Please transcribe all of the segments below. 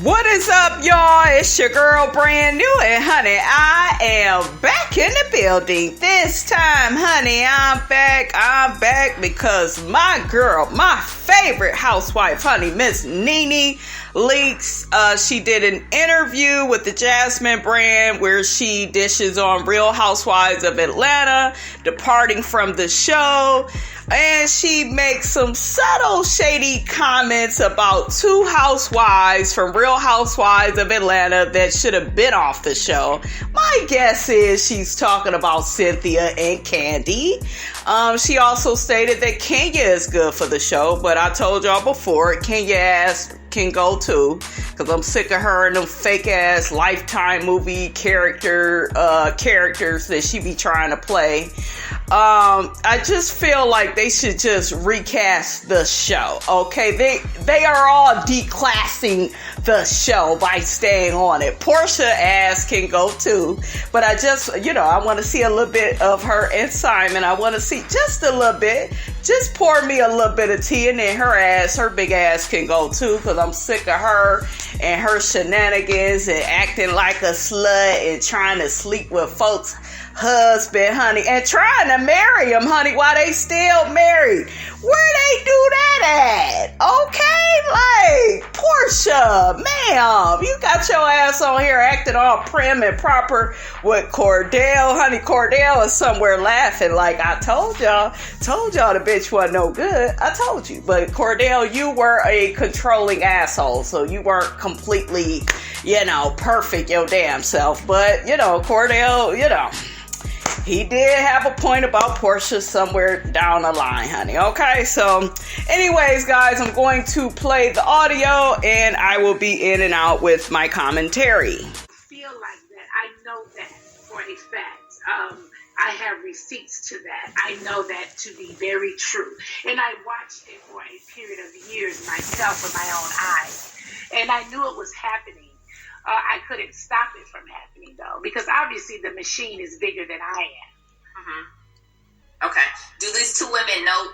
What is up, y'all? It's your girl, Brand New, and honey, I am back in the building. This time, honey, I'm back because my girl, my favorite housewife, honey, Miss Nene Leakes, she did an interview with the Jasmine brand where she dishes on Real Housewives of Atlanta, departing from the show. And she makes some subtle, shady comments about two housewives from Real Housewives of Atlanta that should have been off the show. My guess is she's talking about Cynthia and Candy. She also stated that Kenya is good for the show, but I told y'all before, Kenya ass can go too, because I'm sick of her and them fake ass Lifetime movie characters that she be trying to play. I just feel like they should just recast the show, okay? They are all declassing the show by staying on it. Portia ass can go too, but I just, I want to see a little bit of her and Simon. I want to see just a little bit. Just pour me a little bit of tea, and then her big ass can go too, because I'm sick of her and her shenanigans and acting like a slut and trying to sleep with folks' husband, honey, and trying to marry him, honey, while they still married. Where they do that at? Okay, like, Portia, ma'am, you got your ass on here acting all prim and proper with Cordell, honey. Cordell is somewhere laughing like, I told y'all the bitch wasn't no good. I told you. But Cordell, you were a controlling asshole, so you weren't completely, perfect your damn self. But, Cordell, he did have a point about Portia somewhere down the line, honey. Okay, so anyways, guys, I'm going to play the audio and I will be in and out with my commentary. Feel like that. I know that for a fact. I have receipts to that. I know that to be very true. And I watched it for a period of years myself with my own eyes. And I knew it was happening. I couldn't stop it from happening, though, because obviously the machine is bigger than I am. Mm-hmm. Okay. Do these two women know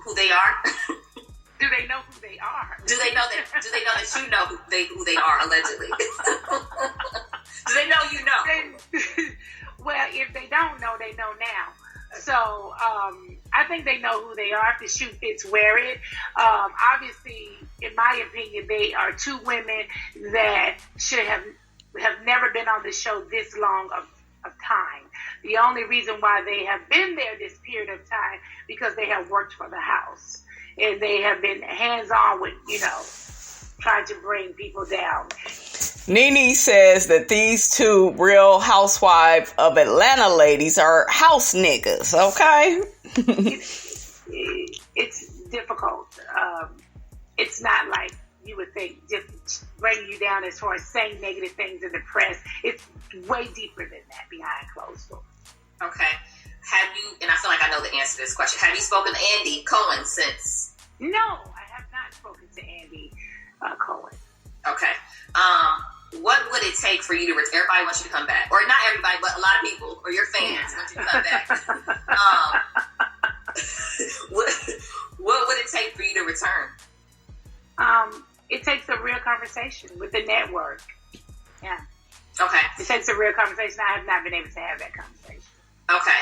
who they are? Do they know who they are? Do they know that you know who they are, allegedly? Do they know you know? Well, if they don't know, they know now. So I think they know who they are. If the shoe fits, wear it. Obviously, in my opinion, they are two women that should have never been on the show this long of time. The only reason why they have been there this period of time because they have worked for the house and they have been hands-on with, trying to bring people down. Nene says that these two Real Housewives of Atlanta ladies are house niggas, okay? It's difficult. It's not like you would think, just bringing you down as far as saying negative things in the press. It's way deeper than that behind closed doors. Okay. Have you, and I feel like I know the answer to this question, have you spoken to Andy Cohen since? No, I have not spoken to Andy Cohen. Okay. What would it take for you to everybody wants you to come back, or not everybody, but a lot of people or your fans want you to come back? What would it take for you to return? It takes a real conversation with the network. Yeah. Okay. It takes a real conversation. I have not been able to have that conversation. Okay.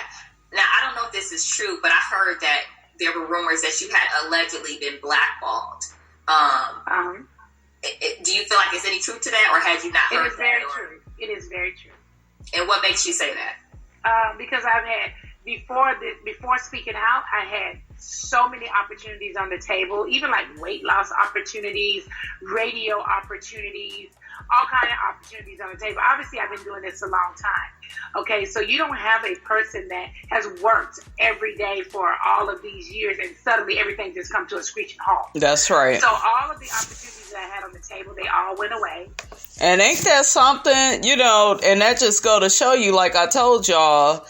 Now I don't know if this is true, but I heard that there were rumors that you had allegedly been blackballed. Do you feel like there's any truth to that, or had you not heard that? It is very true. It is very true. And what makes you say that? Because I've had, before speaking out, I had so many opportunities on the table, even like weight loss opportunities, radio opportunities, all kinds of opportunities on the table. Obviously, I've been doing this a long time. Okay, so you don't have a person that has worked every day for all of these years and suddenly everything just comes to a screeching halt. That's right. So all of the opportunities that I had on the table, they all went away. And ain't that something, and that just go to show you, like I told y'all,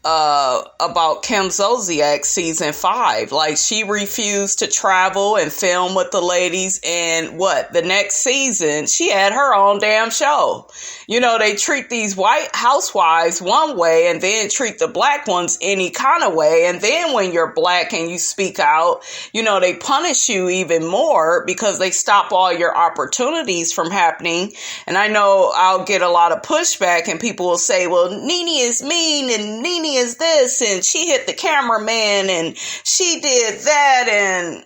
about Kim Zolciak season 5. Like, she refused to travel and film with the ladies, and the next season she had her own damn show. You know, they treat these white housewives one way and then treat the black ones any kind of way, and then when you're black and you speak out, you know, they punish you even more because they stop all your opportunities from happening. And I know I'll get a lot of pushback, and people will say, well, Nene is mean, and Nene is this, and she hit the cameraman, and she did that, and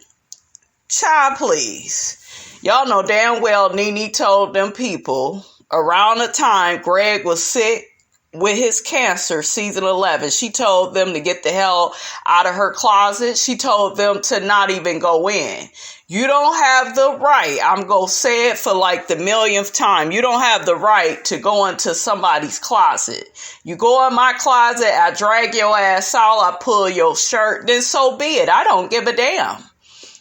child, please. Y'all know damn well Nene told them people around the time Greg was sick with his cancer, season 11, she told them to get the hell out of her closet. She told them to not even go in. You don't have the right, I'm going to say it for like the millionth time, you don't have the right to go into somebody's closet. You go in my closet, I drag your ass out, I pull your shirt, then so be it. I don't give a damn.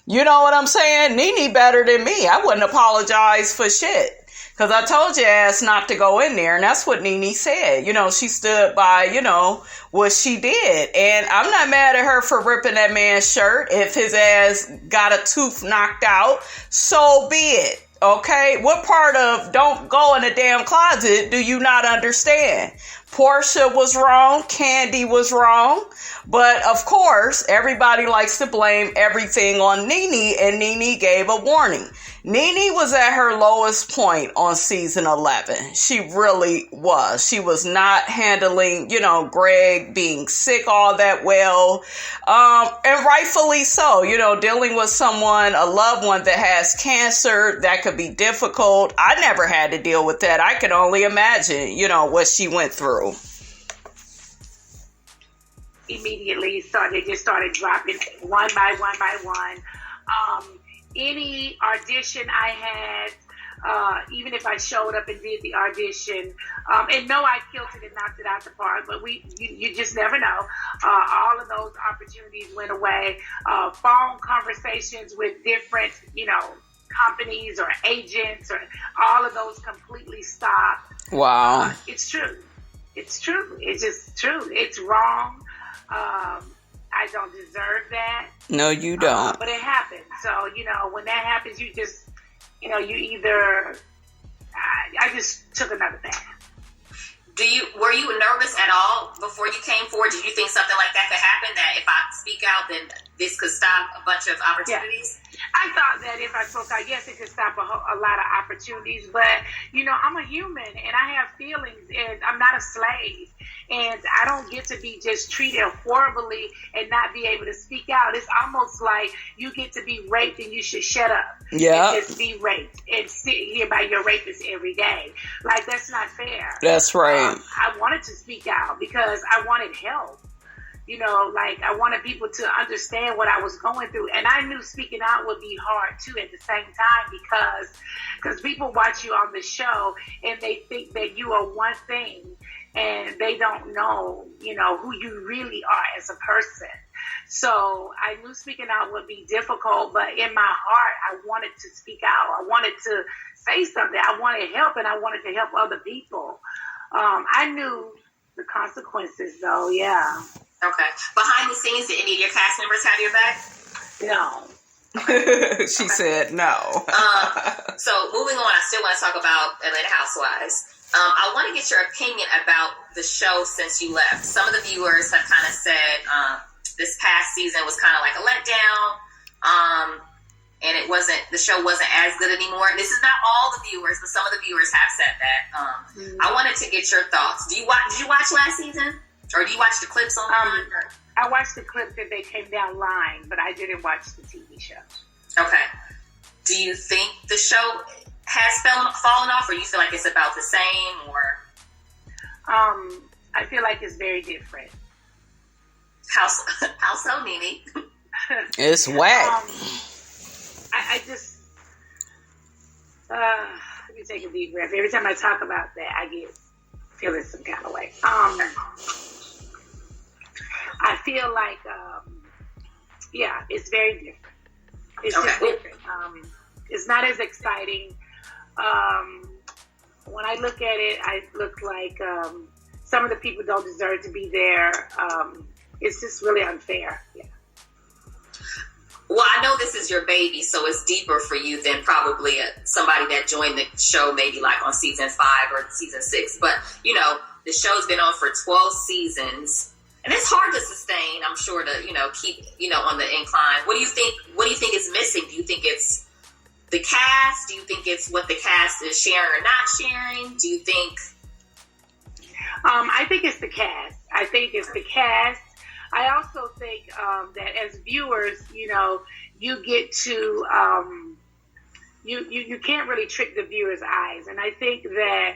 You know what I'm saying? Nene better than me. I wouldn't apologize for shit. Because I told your ass not to go in there, and that's what Nene said. You know, she stood by, you know, what she did. And I'm not mad at her for ripping that man's shirt. If his ass got a tooth knocked out, so be it. Okay? What part of don't go in a damn closet do you not understand? Portia was wrong. Candy was wrong. But, of course, everybody likes to blame everything on Nene, and Nene gave a warning. Nene was at her lowest point on season 11. She really was. She was not handling, you know, Greg being sick all that well. And rightfully so. You know, dealing with someone, a loved one that has cancer, that could be difficult. I never had to deal with that. I can only imagine, you know, what she went through. Immediately, they just started dropping one by one. Any audition I had, even if I showed up and did the audition, and no, I killed it and knocked it out the park, but you just never know. All of those opportunities went away. Phone conversations with different, you know, companies or agents, or all of those completely stopped. Wow. It's true. It's true. It's just true. It's wrong. I don't deserve that. No, you don't. But it happens. So, you know, when that happens, you just, you know, you either, I just took another path. Were you nervous at all before you came forward? Did you think something like that could happen? That if I speak out, then this could stop a bunch of opportunities? Yeah. I thought that if I spoke out, yes, it could stop a lot of opportunities. But, you know, I'm a human and I have feelings and I'm not a slave. And I don't get to be just treated horribly and not be able to speak out. It's almost like you get to be raped and you should shut up. Yeah. And just be raped and sit here by your rapist every day. Like, that's not fair. That's right. I wanted to speak out because I wanted help. You know, like, I wanted people to understand what I was going through. And I knew speaking out would be hard, too, at the same time because people watch you on the show and they think that you are one thing and they don't know, you know, who you really are as a person. So I knew speaking out would be difficult, but in my heart, I wanted to speak out. I wanted to say something. I wanted help, and I wanted to help other people. I knew the consequences, though, yeah. Okay. Behind the scenes, did any of your cast members have your back? No. She said no. So moving on, I still want to talk about Atlanta Housewives. I want to get your opinion about the show since you left. Some of the viewers have kind of said this past season was kind of like a letdown, and the show wasn't as good anymore. And this is not all the viewers, but some of the viewers have said that. I wanted to get your thoughts. Did you watch last season? Or do you watch the clips online? I watched the clips that they came down line, but I didn't watch the TV show. Okay. Do you think the show has fallen off, or you feel like it's about the same, or? I feel like it's very different. How so, Nene? It's whack. I just, let me take a deep breath. Every time I talk about that, I get feeling some kind of way. I feel like, it's very different. It's just different. It's not as exciting. When I look at it, I look like some of the people don't deserve to be there. It's just really unfair. Yeah. Well, I know this is your baby, so it's deeper for you than probably somebody that joined the show maybe like on season 5 or season 6. But, you know, the show's been on for 12 seasons, and it's hard to sustain, I'm sure, to, you know, keep, you know, on the incline. What do you think is missing? Do you think it's the cast? Do you think it's what the cast is sharing or not sharing? Do you think... I think it's the cast. I also think that as viewers, you know, you get to you can't really trick the viewer's eyes, and I think that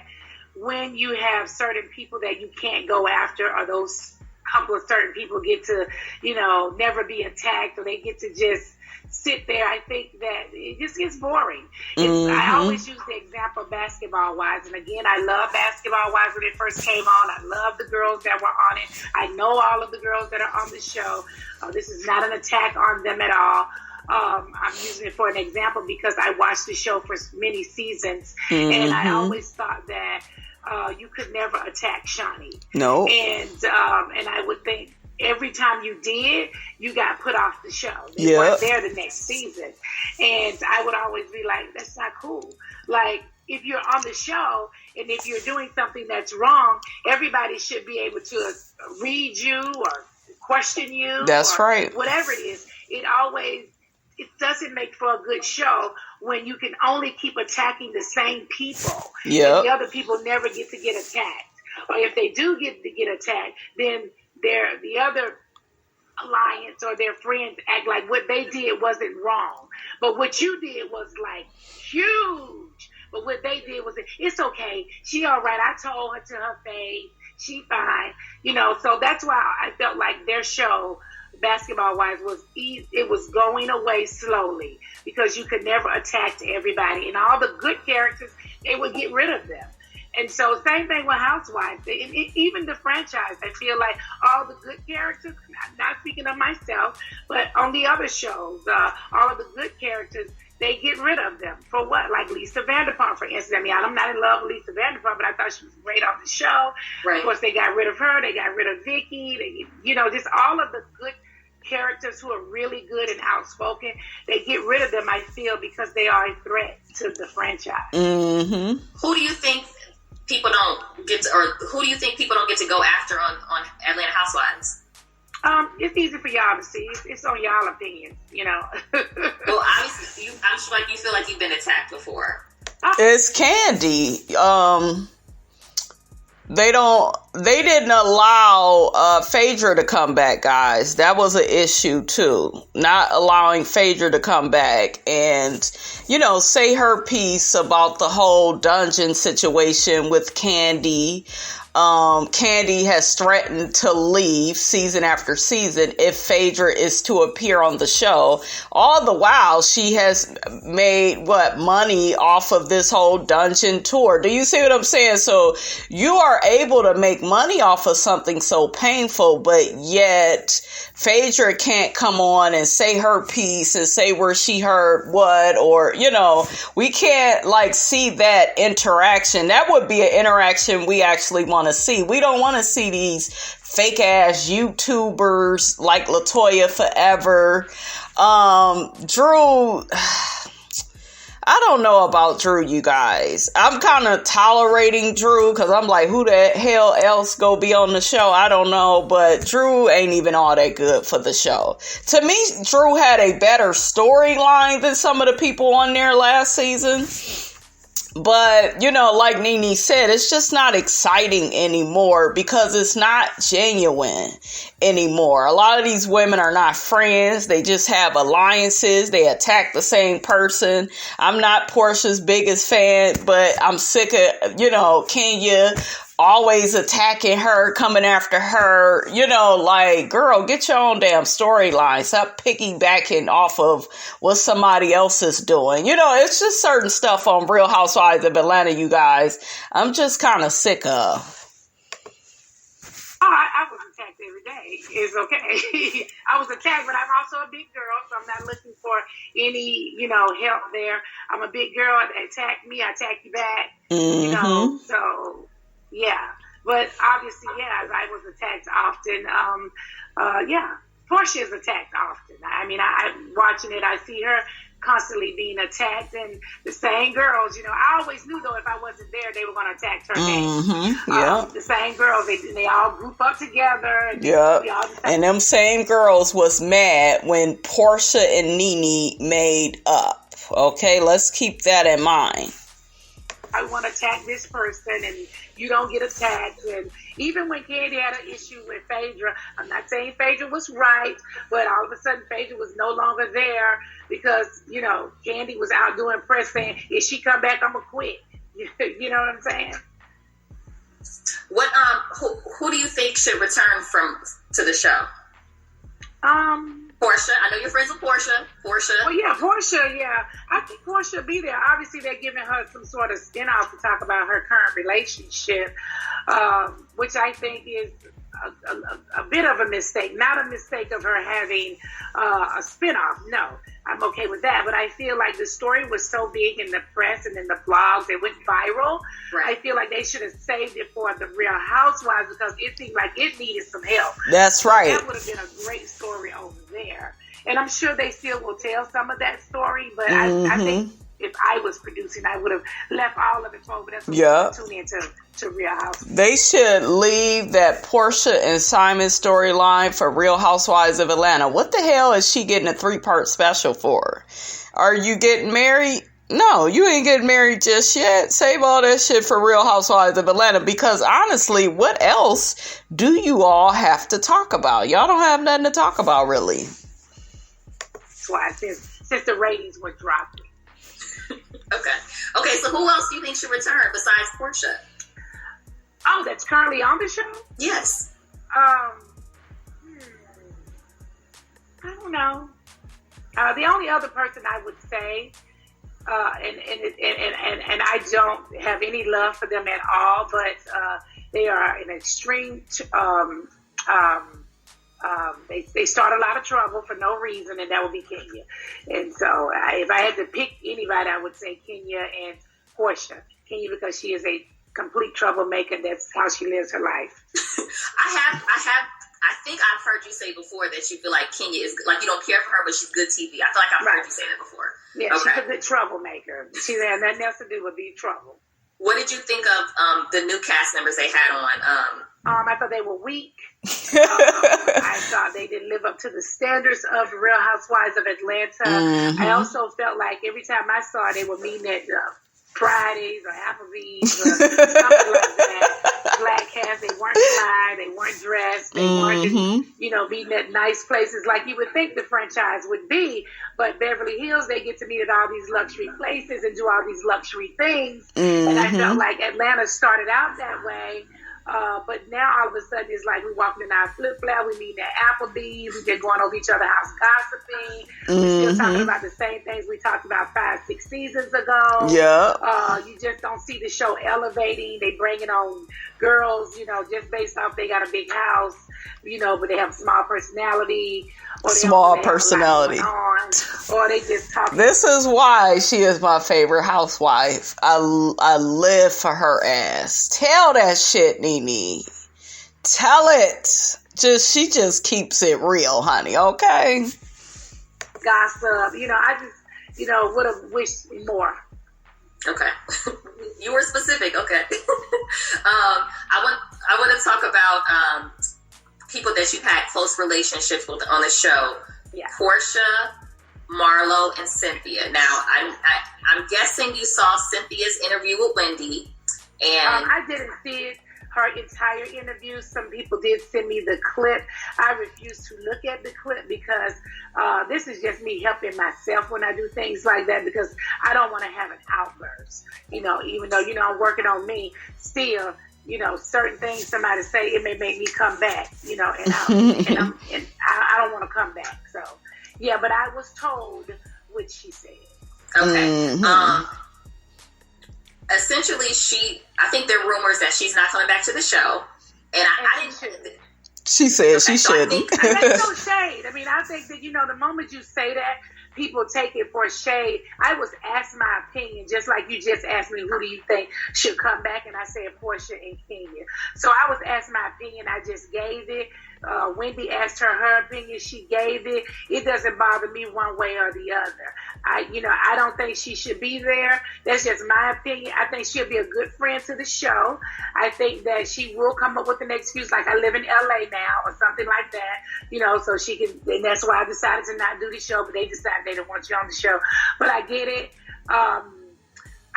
when you have certain people that you can't go after, or those couple of certain people get to, you know, never be attacked, or they get to just sit there, I think that it just gets boring. I always use the example of Basketball Wives, and again, I love Basketball Wives when it first came on. I love the girls that were on it. I know all of the girls that are on the show. This is not an attack on them at all. I'm using it for an example because I watched the show for many seasons, and I always thought that you could never attack Shawnee. No. And I would think, every time you did, you got put off the show. You weren't there the next season. And I would always be like, that's not cool. Like, if you're on the show and if you're doing something that's wrong, everybody should be able to read you or question you. That's right. Whatever it is. It doesn't make for a good show when you can only keep attacking the same people. Yeah. And the other people never get to get attacked. Or if they do get to get attacked, then the other alliance or their friends act like what they did wasn't wrong. But what you did was like huge. But what they did was, it's okay. She all right. I told her to her face. She fine. You know, so that's why I felt like their show, Basketball Wives, it was going away slowly because you could never attack everybody. And all the good characters, they would get rid of them. And so same thing with Housewives. And even the franchise, I feel like all the good characters, not speaking of myself, but on the other shows, all of the good characters, they get rid of them. For what? Like Lisa Vanderpump, for instance. I mean, I'm not in love with Lisa Vanderpump, but I thought she was great on the show. Right. Of course, they got rid of her. They got rid of Vicky. Just all of the good characters who are really good and outspoken, they get rid of them, I feel, because they are a threat to the franchise. Mm-hmm. Who do you think people don't get to, or who do you think people don't get to go after on Atlanta Housewives? It's easy for y'all to see. It's on y'all opinions, you know. Well, obviously, I'm sure you feel like you've been attacked before. It's Candy. They didn't allow Phaedra to come back, guys. That was an issue too. Not allowing Phaedra to come back and, say her piece about the whole dungeon situation with Candy. Candy has threatened to leave season after season if Phaedra is to appear on the show. All the while, she has made money off of this whole dungeon tour. Do you see what I'm saying? So you are able to make money off of something so painful, but yet Phaedra can't come on and say her piece and say where she heard what, or, we can't see that interaction. That would be an interaction we actually want to see. We don't want to see these fake ass YouTubers like LaToya Forever. Drew, I don't know about Drew, you guys. I'm kind of tolerating Drew because I'm like, who the hell else go be on the show? I don't know, but Drew ain't even all that good for the show. To me, Drew had a better storyline than some of the people on there last season. But, like Nene said, it's just not exciting anymore because it's not genuine anymore. A lot of these women are not friends. They just have alliances. They attack the same person. I'm not Portia's biggest fan, but I'm sick of, Kenya always attacking her, coming after her, girl, get your own damn storyline. Stop piggybacking off of what somebody else is doing. It's just certain stuff on Real Housewives of Atlanta, you guys, I'm just kind of sick of. I was attacked every day. It's okay. I was attacked, but I'm also a big girl, so I'm not looking for any, help there. I'm a big girl. Attack me, I attack you back. Mm-hmm. So... yeah, But obviously, yeah, I was attacked often. Portia is attacked often. I mean, I'm watching it. I see her constantly being attacked, and the same girls. I always knew though if I wasn't there, they were going to attack her. The same girls. They all group up together. And them same girls was mad when Portia and Nene made up. Okay, let's keep that in mind. I want to attack this person, and you don't get attacked. And even when Candy had an issue with Phaedra, I'm not saying Phaedra was right, but all of a sudden Phaedra was no longer there because, Candy was out doing press saying, if she come back, I'm going to quit. You know what I'm saying? What who do you think should return to the show? Portia. I know you're friends with Portia. Well, yeah, Portia, yeah. I think Portia will be there. Obviously, they're giving her some sort of spin-off to talk about her current relationship, which I think is a bit of a mistake. Not a mistake of her having a spin-off. No, I'm okay with that. But I feel like the story was so big in the press and in the blogs, it went viral. Right. I feel like they should have saved it for the Real Housewives because it seemed like it needed some help. That's right. That would have been a great story over there. And I'm sure they still will tell some of that story, but I think if I was producing, I would have left all of it for over there so we could tune into Real Housewives. They should leave that Portia and Simon storyline for Real Housewives of Atlanta. What the hell is she getting a 3-part special for? Are you getting married? No, you ain't getting married just yet. Save all that shit for Real Housewives of Atlanta because honestly, what else do you all have to talk about? Y'all don't have nothing to talk about, really. That's why since the ratings were dropping. Okay, so who else do you think should return besides Portia? Oh, that's currently on the show? Yes. I don't know. The only other person I would say, and I don't have any love for them at all, but they are an extreme. They start a lot of trouble for no reason, and that would be Kenya. And so, if I had to pick anybody, I would say Kenya and Portia. Kenya because she is a complete troublemaker. That's how she lives her life. I think I've heard you say before that you feel like Kenya is like you don't care for her, but she's good TV. I feel like I've heard you say that before. Yeah, she's a good troublemaker. She had nothing else to do with be trouble. What did you think of the new cast members they had on? I thought they were weak. I thought they didn't live up to the standards of Real Housewives of Atlanta. I also felt like every time I saw it, they were meeting at Fridays or Applebee's or something like that. Black cast, they weren't fly, they weren't dressed, they weren't, meeting at nice places like you would think the franchise would be. But Beverly Hills, they get to meet at all these luxury places and do all these luxury things. And I felt like Atlanta started out that way. But now all of a sudden it's like we walking in our flip-flop, we meeting at Applebee's, we get going over each other's house gossiping, we're still talking about the same things we talked about 5-6 seasons ago. You just don't see the show elevating. They bringing on girls, just based off they got a big house, but they have small personality. Or they just talk. This is why she is my favorite housewife. I live for her ass. Tell that shit, Nene. Tell it. She just keeps it real, honey. Okay. Gossip. I just, would have wished more. Okay. You were specific. Okay. I want to talk about people that you've had close relationships with on the show. Yeah. Portia, Marlo, and Cynthia. Now, I'm guessing you saw Cynthia's interview with Wendy. And I didn't see her entire interview. Some people did send me the clip. I refuse to look at the clip because this is just me helping myself when I do things like that because I don't want to have an outburst. Even though, I'm working on me still. Certain things somebody say, it may make me come back, and I don't want to come back. So, yeah, but I was told what she said. Okay. Essentially, I think there are rumors that she's not coming back to the show. And I didn't. She said she shouldn't. I make no shade. I mean, I think that, the moment you say that, people take it for shade. I was asked my opinion, just like you just asked me, who do you think should come back? And I said Portia and Kenya. So I was asked my opinion. I just gave it. Wendy asked her opinion. She gave it. It doesn't bother me one way or the other. I don't think she should be there. That's just my opinion. I think she'll be a good friend to the show. I think that she will come up with an excuse like I live in LA now or something like that, so she can, and that's why I decided to not do the show, but they decided they didn't want you on the show. But I get it.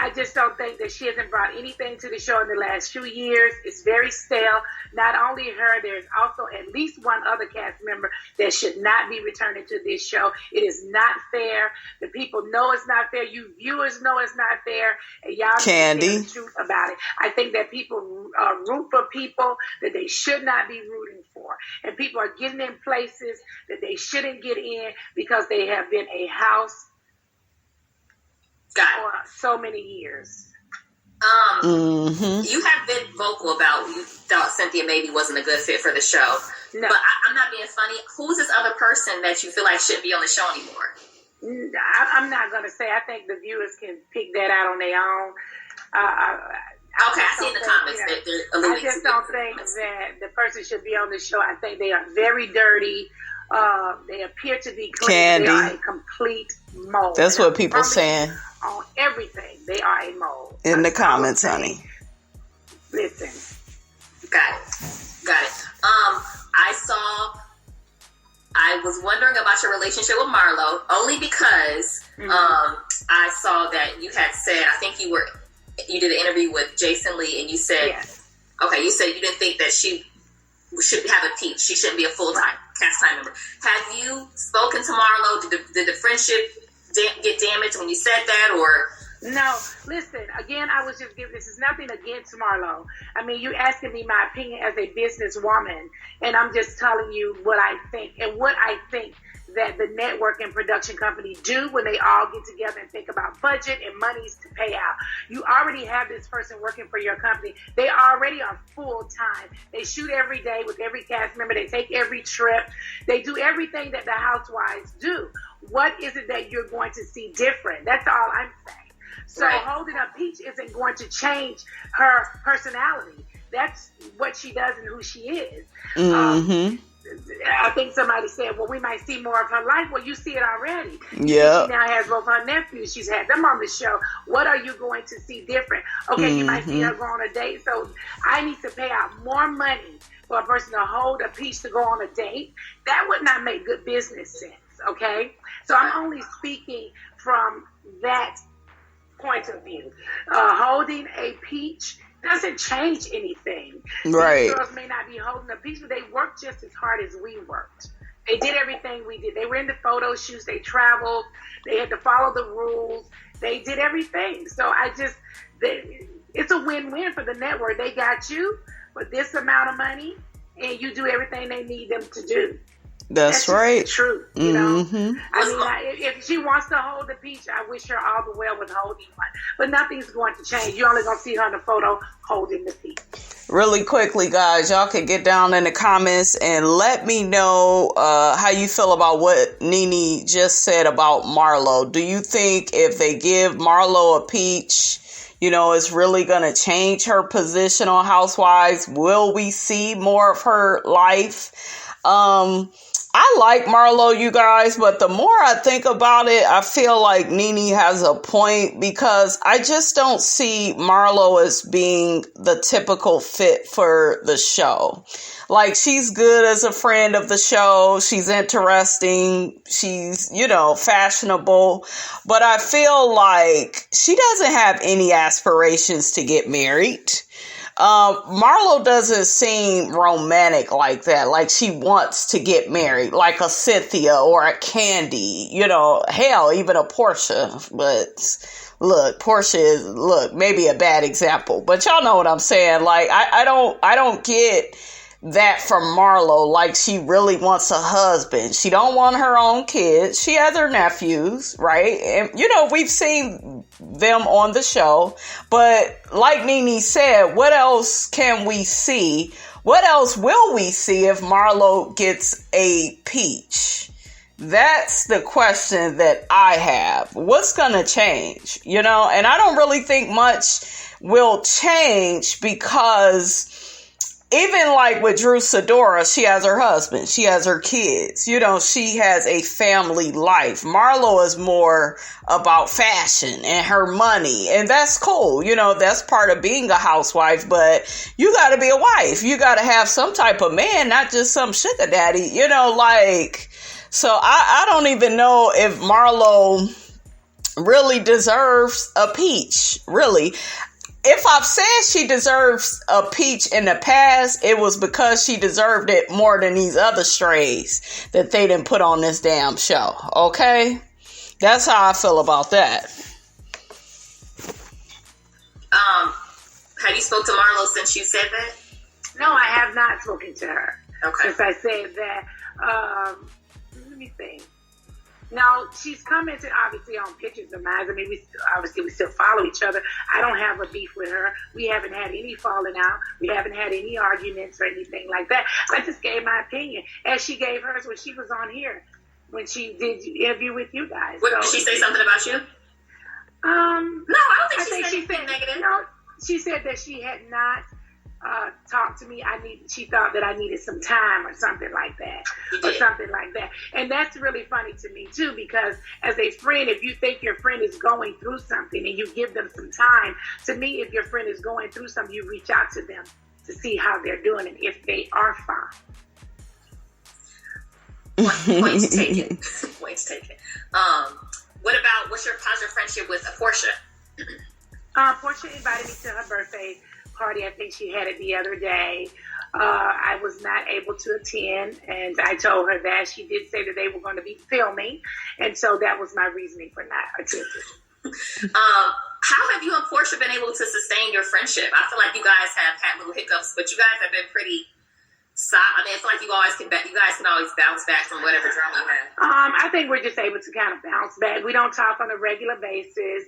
I just don't think that she hasn't brought anything to the show in the last few years. It's very stale. Not only her, there's also at least one other cast member that should not be returning to this show. It is not fair. The people know it's not fair. You viewers know it's not fair. And y'all Candy. Tell the truth about it. I think that people root for people that they should not be rooting for. And people are getting in places that they shouldn't get in because they have been a house for so many years. You have been vocal about you thought Cynthia maybe wasn't a good fit for the show. No. But I'm not being funny. Who's this other person that you feel like shouldn't be on the show anymore? I'm not going to say. I think the viewers can pick that out on their own. Okay, I see in the comments that they're alluding to. I just don't think that the person should be on the show. I think they are very dirty. They appear to be clean. Candy. They are a complete mold. That's what people saying. On everything, they are a mold. In the comments, honey. Listen. Got it. I was wondering about your relationship with Marlo, only because I saw that you had said, I think you did an interview with Jason Lee, and you said, yes. Okay, you said you didn't think that she should have a peach. She shouldn't be a full-time cast time member. Have you spoken to Marlo? Did the friendship get damaged when you said that, or? No, listen, again, I was just giving, this is nothing against Marlo. I mean, you asking me my opinion as a businesswoman, and I'm just telling you what I think, and what I think that the network and production company do when they all get together and think about budget and monies to pay out. You already have this person working for your company. They already are full time. They shoot every day with every cast member. They take every trip. They do everything that the Housewives do. What is it that you're going to see different? That's all I'm saying. So holding a peach isn't going to change her personality. That's what she does and who she is. I think somebody said, well, we might see more of her life. Well, you see it already. Yeah. She now has both her nephews. She's had them on the show. What are you going to see different? Okay, you might see her go on a date. So I need to pay out more money for a person to hold a peach to go on a date. That would not make good business sense, okay? So I'm only speaking from that point of view. Holding a peach doesn't change anything. Right. These girls may not be holding a peach, but they worked just as hard as we worked. They did everything we did. They were in the photo shoots. They traveled. They had to follow the rules. They did everything. So it's a win-win for the network. They got you for this amount of money, and you do everything they need them to do. That's right. True. You know, I mean, if she wants to hold the peach, I wish her all the well with holding one. But nothing's going to change. You're only going to see her in the photo holding the peach. Really quickly, guys, y'all can get down in the comments and let me know how you feel about what Nene just said about Marlo. Do you think if they give Marlo a peach, it's really going to change her position on Housewives? Will we see more of her life? I like Marlo, you guys, but the more I think about it, I feel like Nene has a point, because I just don't see Marlo as being the typical fit for the show. Like, she's good as a friend of the show. She's interesting. She's, fashionable. But I feel like she doesn't have any aspirations to get married. Marlo doesn't seem romantic like that. Like she wants to get married, like a Cynthia or a Candy, hell, even a Portia. But look, Portia is, maybe a bad example, but y'all know what I'm saying. Like, I don't get that from Marlo. Like, she really wants a husband. She don't want her own kids. She has her nephews, right? And, we've seen them on the show. But like Nene said, what else can we see? What else will we see if Marlo gets a peach? That's the question that I have. What's going to change? And I don't really think much will change, because even like with Drew Sidora, she has her husband, she has her kids, she has a family life. Marlo is more about fashion and her money, and that's cool. That's part of being a housewife, but you got to be a wife. You got to have some type of man, not just some sugar daddy, so I don't even know if Marlo really deserves a peach, really. If I've said she deserves a peach in the past, it was because she deserved it more than these other strays that they didn't put on this damn show. Okay? That's how I feel about that. Have you spoke to Marlo since you said that? No, I have not spoken to her. Okay. Since I said that. Let me think. No, she's commented obviously on pictures of mine. I mean, we still follow each other. I don't have a beef with her. We haven't had any falling out. We haven't had any arguments or anything like that. I just gave my opinion, as she gave hers when she was on here, when she did the interview with you guys. Did she say something about you? No, I don't think she said anything negative. No, she said that she had not talked to me. She thought that I needed some time or something like that. And that's really funny to me too, because as a friend, if you think your friend is going through something and you give them some time, to me, if your friend is going through something, you reach out to them to see how they're doing and if they are fine. Points taken. Points taken. What's your friendship with Portia? Portia invited me to her birthday party. I think she had it the other day. I was not able to attend, and I told her that. She did say that they were going to be filming, and so that was my reasoning for not attending. How have you and Portia been able to sustain your friendship? I feel like you guys have had little hiccups, but you guys have been pretty solid. I mean, I feel like you guys can always bounce back from whatever drama you have. I think we're just able to kind of bounce back. We don't talk on a regular basis.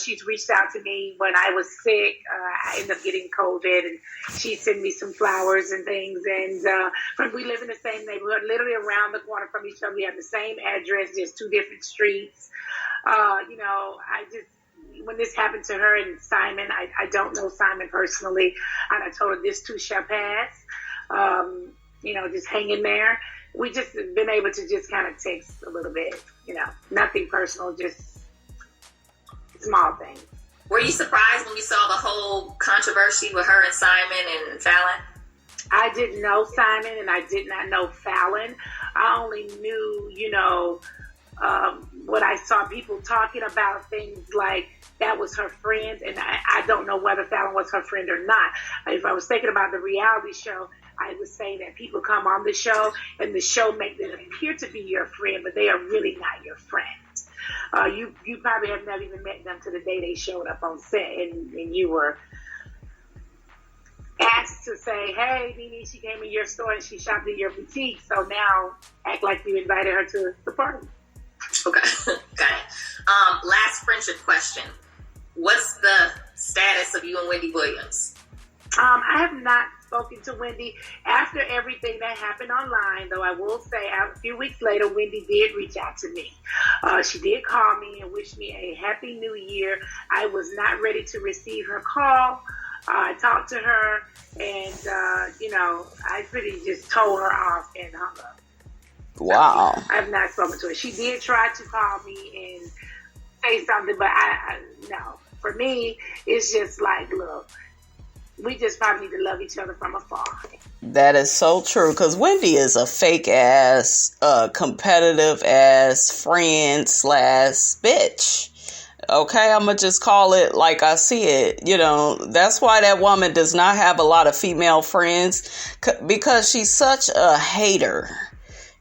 She's reached out to me when I was sick. I ended up getting COVID, and she sent me some flowers and things. And we live in the same neighborhood, literally around the corner from each other. We have the same address, just two different streets. When this happened to her and Simon, I don't know Simon personally, and I told her this too shall pass. Just hang in there. We just been able to just kind of text a little bit, nothing personal, just small things. Were you surprised when you saw the whole controversy with her and Simon and Fallon? I didn't know Simon and I did not know Fallon. I only knew, what I saw people talking about, things like that was her friend, and I don't know whether Fallon was her friend or not. If I was thinking about the reality show, I would say that people come on the show and the show makes them appear to be your friend, but they are really not your friend. You probably have never even met them to the day they showed up on set, and you were asked to say, hey, Nene, she came in your store and she shopped in your boutique, so now act like you invited her to the party. Okay, got it. Last friendship question. What's the status of you and Wendy Williams? I have not spoken to Wendy after everything that happened online, though I will say a few weeks later, Wendy did reach out to me. She did call me and wish me a happy new year. I was not ready to receive her call. I talked to her and, I pretty just told her off and hung up. Wow. I have not spoken to her. She did try to call me and say something, but no. For me, it's just like, look, we just probably need to love each other from afar. That is so true, because Wendy is a fake ass, competitive ass friend / bitch. Okay, I'm going to just call it like I see it. That's why that woman does not have a lot of female friends, because she's such a hater.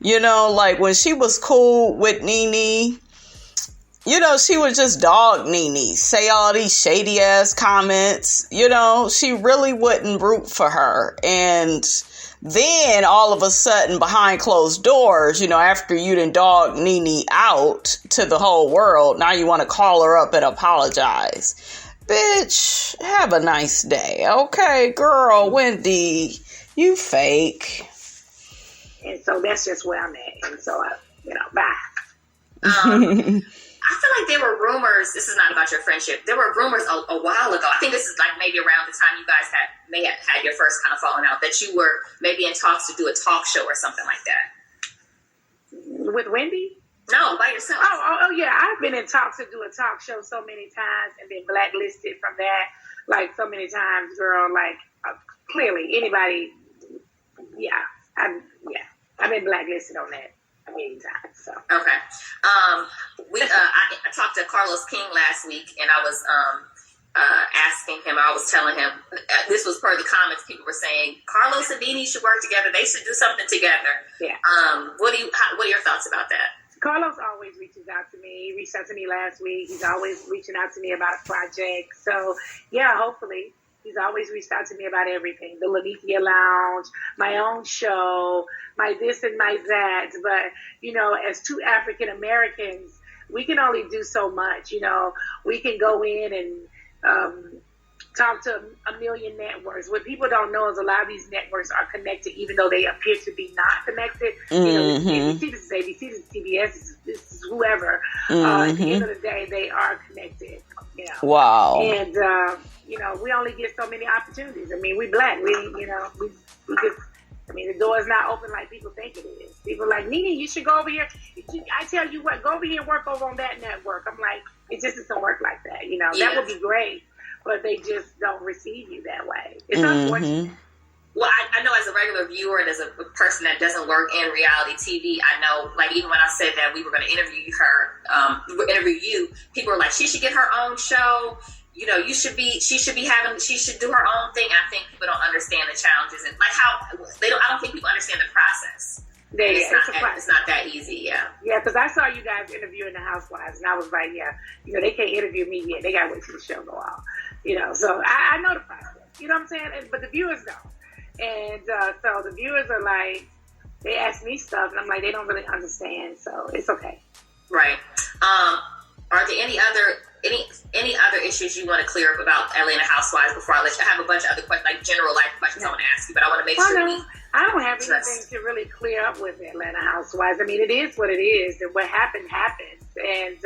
Like when she was cool with Nene, she would just dog Nene, say all these shady ass comments. She really wouldn't root for her. And then all of a sudden behind closed doors, after you done dog Nene out to the whole world, now you want to call her up and apologize. Bitch, have a nice day. Okay, girl, Wendy, you fake. And so that's just where I'm at. And so Bye. I feel like there were rumors. This is not about your friendship. There were rumors a while ago. I think this is like maybe around the time you guys may have had your first kind of falling out, that you were maybe in talks to do a talk show or something like that. With Wendy? No, by yourself. Oh, yeah. I've been in talks to do a talk show so many times and been blacklisted from that, like so many times, girl. Like clearly, anybody. Yeah, I've been blacklisted on that many times. So okay. I talked to Carlos King last week, and I was asking him. I was telling him this was per the comments. People were saying Carlos and Nene should work together. They should do something together. Yeah. What are your thoughts about that? Carlos always reaches out to me. He reached out to me last week. He's always reaching out to me about a project. So yeah, hopefully. He's always reached out to me about everything. The Lanithia Lounge, my own show, my this and my that. But, as two African Americans, we can only do so much. We can go in and talk to a million networks. What people don't know is a lot of these networks are connected, even though they appear to be not connected. Mm-hmm. This is ABC, this is CBS, this is whoever. At the end of the day, they are connected. Wow. And, we only get so many opportunities. I mean, we black. We just, the door is not open like people think it is. People are like, Nene, you should go over here. I tell you what, go over here and work over on that network. I'm like, it just doesn't work like that. That would be great, but they just don't receive you that way. It's unfortunate. Well, I know as a regular viewer and as a person that doesn't work in reality TV, I know, like, even when I said that we were going to interview you, people were like, she should get her own show. She should do her own thing. I think people don't understand the challenges and like I don't think people understand the process. It's not that easy. Yeah. Yeah. Cause I saw you guys interviewing the Housewives and I was like, they can't interview me yet. They got to wait till the show go off, so I know the process, you know what I'm saying? But the viewers don't. And, so the viewers are like, they ask me stuff and I'm like, they don't really understand. So it's okay. Right. Are there any other issues you want to clear up about Atlanta Housewives before I let you? I have a bunch of other questions, like general life questions I want to ask you, but I want to make sure I don't have anything to really clear up with Atlanta Housewives. I mean, it is what it is, and what happened happens, and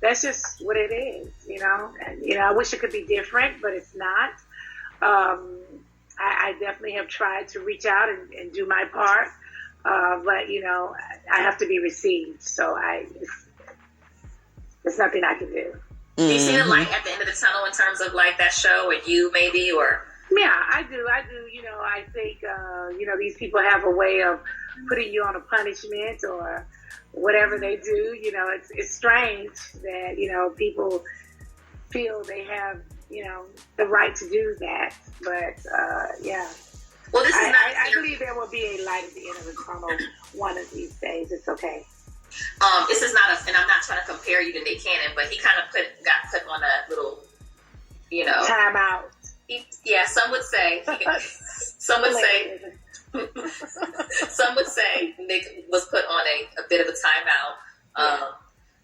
that's just what it is, And I wish it could be different, but it's not. I definitely have tried to reach out and do my part, but I have to be received, so there's nothing I can do. Do you see the light at the end of the tunnel in terms of like that show with you maybe, or? Yeah, I do. I think, these people have a way of putting you on a punishment or whatever they do. It's strange that, people feel they have, the right to do that. But, yeah. Well, this is I believe there will be a light at the end of the tunnel one of these days. It's okay. This is not and I'm not trying to compare you to Nick Cannon, but he kind of got put on a little, time out. Some would say Nick was put on a bit of a timeout.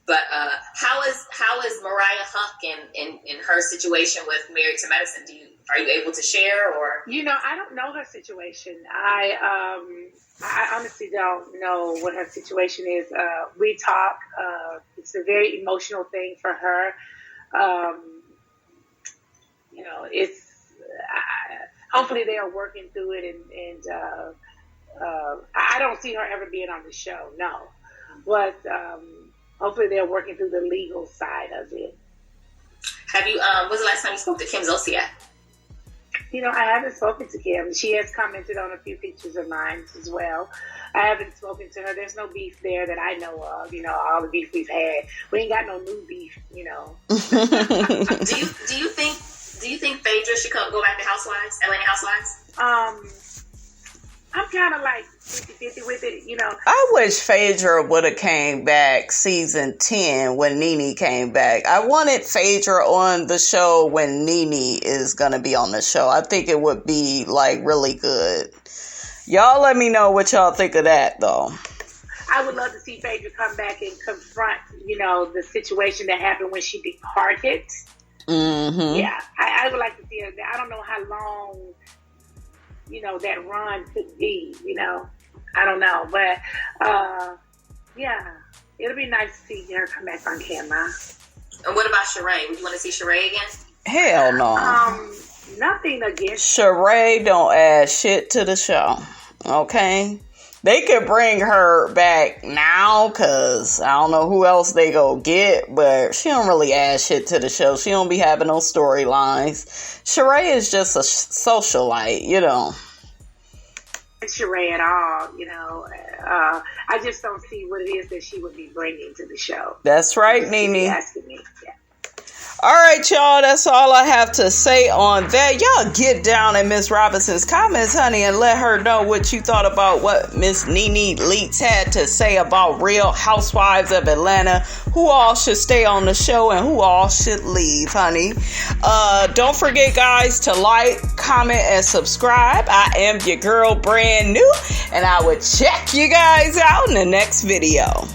But how is Mariah Huck in her situation with Married to Medicine? Are you able to share, or? I don't know her situation. I honestly don't know what her situation is. We talk. It's a very emotional thing for her. It's hopefully they are working through it, and I don't see her ever being on the show. No, but hopefully they're working through the legal side of it. Have you? When's the last time you spoke to Kim Zolciak? I haven't spoken to Kim. She has commented on a few pictures of mine as well. I haven't spoken to her. There's no beef there that I know of. All the beef we've had. We ain't got no new beef. Do you think Phaedra should go back to Housewives, Atlanta Housewives? I'm kind of like 50-50 with it, I wish Phaedra would have came back season 10 when Nene came back. I wanted Phaedra on the show when Nene is going to be on the show. I think it would be like really good. Y'all let me know what y'all think of that, though. I would love to see Phaedra come back and confront, the situation that happened when she departed. Mm-hmm. Yeah, I would like to see her. I don't know how long, that run could be, I don't know. But Yeah, it'll be nice to see her come back on camera. And what about Sheree? Would you want to see Sheree again? Hell no. Nothing against Sheree don't add shit to the show. Okay? They could bring her back now because I don't know who else they go get, but she don't really add shit to the show. She don't be having no storylines. Sheree is just a socialite, you know. Sheree at all, you know. I just don't see what it is that she would be bringing to the show. That's right, Nene. Asking me. Yeah. All right, y'all. That's all I have to say on that. Y'all get down in Miss Robinson's comments, honey, and let her know what you thought about what Miss Nene Leakes had to say about Real Housewives of Atlanta. Who all should stay on the show and who all should leave, honey. Don't forget, guys, to like, comment, and subscribe. I am your girl, brand new, and I will check you guys out in the next video.